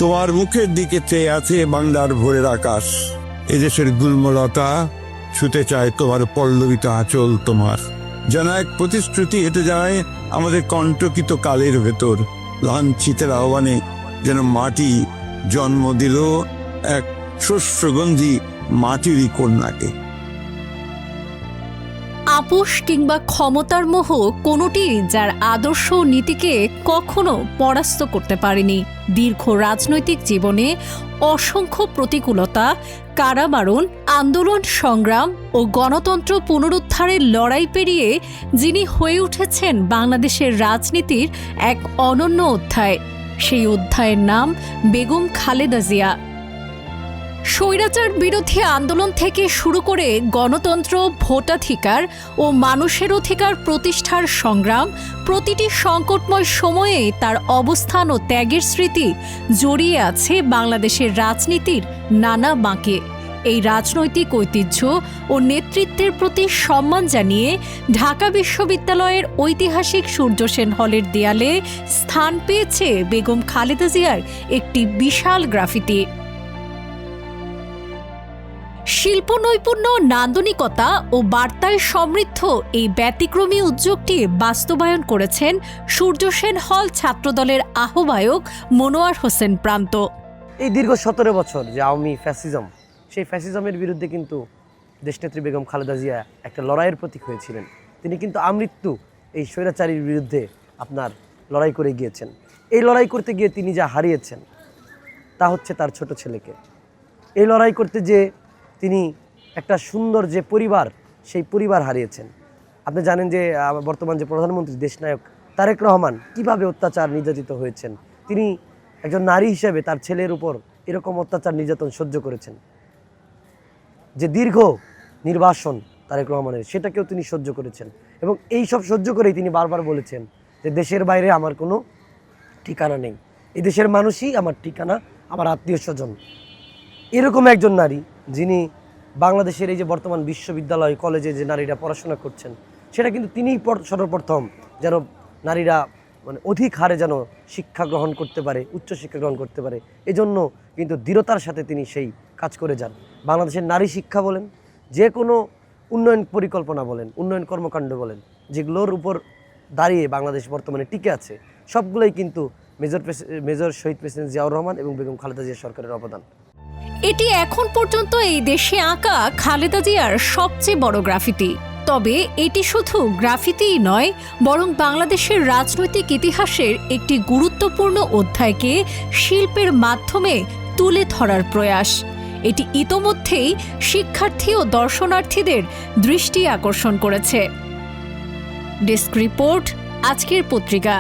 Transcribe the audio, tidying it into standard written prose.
তোমার মুখের দিকে চেয়ে আছে বাংলার ভোরের আকাশ। এদেশের গুল্মলতা ছুতে চায় তোমার পল্লবিত আঁচল। তোমার যেন এক প্রতিশ্রুতি হেঁটে যায় আমাদের কণ্টকিত কালের ভেতর। লাঞ্ছিতের আহ্বানে যেন মাটি জন্ম দিল এক শস্যগন্ধি মাটিরই কন্যাকে। আপোষ কিংবা ক্ষমতার মোহ কোনোটি যার আদর্শ নীতিকে কখনো পরাস্ত করতে পারেনি। দীর্ঘ রাজনৈতিক জীবনে অসংখ্য প্রতিকূলতা, কারাবারণ, আন্দোলন সংগ্রাম ও গণতন্ত্র পুনরুদ্ধারের লড়াই পেরিয়ে যিনি হয়ে উঠেছেন বাংলাদেশের রাজনীতির এক অনন্য অধ্যায়, সেই অধ্যায়ের নাম বেগম খালেদা জিয়া। স্বৈরাচার বিরোধী আন্দোলন থেকে শুরু করে গণতন্ত্র, ভোটাধিকার ও মানুষের অধিকার প্রতিষ্ঠার সংগ্রাম, প্রতিটি সংকটময় সময়ে তার অবস্থান ও ত্যাগের স্মৃতি জড়িয়ে আছে বাংলাদেশের রাজনীতির নানা বাঁকে। এই রাজনৈতিক ঐতিহ্য ও নেতৃত্বের প্রতি সম্মান জানিয়ে ঢাকা বিশ্ববিদ্যালয়ের ঐতিহাসিক সূর্য সেন হলের দেয়ালে স্থান পেয়েছে বেগম খালেদা জিয়ার একটি বিশাল গ্রাফিতি। শিল্প নৈপুণ্য, নান্দনিকতা ও বার্তায় সমৃদ্ধ এই ব্যতিক্রমী উদ্যোগটি বাস্তবায়ন করেছেন সূর্য সেন হল ছাত্রদলের আহ্বায়ক মনোয়ার হোসেন প্রান্ত। এই দীর্ঘ 17 বছর যে আওয়ামী ফ্যাসিজম, সেই ফ্যাসিজমের বিরুদ্ধে কিন্তু দেশনেত্রী বেগম খালেদা জিয়া একটা লড়াইয়ের প্রতীক হয়েছিলেন। তিনি কিন্তু আমৃত্যু এই স্বৈরাচারীর বিরুদ্ধে আপনার লড়াই করে গিয়েছেন। এই লড়াই করতে গিয়ে তিনি যা হারিয়েছেন তা হচ্ছে তার ছোট ছেলেকে। এই লড়াই করতে যে তিনি একটা সুন্দর যে পরিবার, সেই পরিবার হারিয়েছেন। আপনি জানেন যে বর্তমান যে প্রধানমন্ত্রী দেশনায়ক তারেক রহমান কিভাবে অত্যাচার নির্যাতিত হয়েছেন। তিনি একজন নারী হিসেবে তার ছেলের উপর এরকম অত্যাচার নির্যাতন সহ্য করেছেন। যে দীর্ঘ নির্বাসন তারেক রহমানের, সেটাকেও তিনি সহ্য করেছেন। এবং এই সব সহ্য করেই তিনি বারবার বলেছেন যে দেশের বাইরে আমার কোনো ঠিকানা নেই, এই দেশের মানুষই আমার ঠিকানা, আমার আত্মীয় স্বজন। এরকম একজন নারী যিনি বাংলাদেশের এই যে বর্তমান বিশ্ববিদ্যালয় কলেজে যে নারীরা পড়াশোনা করছেন, সেটা কিন্তু তিনিই সর্বপ্রথম যেন নারীরা মানে অধিক হারে যেন শিক্ষা গ্রহণ করতে পারে, উচ্চশিক্ষা গ্রহণ করতে পারে। এজন্য কিন্তু দৃঢ়তার সাথে তিনি সেই কাজ করে যান। বাংলাদেশের নারী শিক্ষা বলেন, যে কোনো উন্নয়ন পরিকল্পনা বলেন, উন্নয়ন কর্মকাণ্ড বলেন, যেগুলোর উপর দাঁড়িয়ে বাংলাদেশ বর্তমানে টিকে আছে, সবগুলোই কিন্তু মেজর শহীদ প্রেসিডেন্ট জিয়াউর রহমান এবং বেগম খালেদা জিয়া সরকারের অবদান। এটি এখন পর্যন্ত এই দেশে আঁকা খালেদা জিয়ার সবচেয়ে বড় গ্রাফিতি। তবে এটি শুধু গ্রাফিতিই নয়, বরং বাংলাদেশের রাজনৈতিক ইতিহাসের একটি গুরুত্বপূর্ণ অধ্যায়কে শিল্পের মাধ্যমে তুলে ধরার প্রয়াস। এটি ইতোমধ্যেই শিক্ষার্থী ও দর্শনার্থীদের দৃষ্টি আকর্ষণ করেছে। ডেস্ক রিপোর্ট, আজকের পত্রিকা।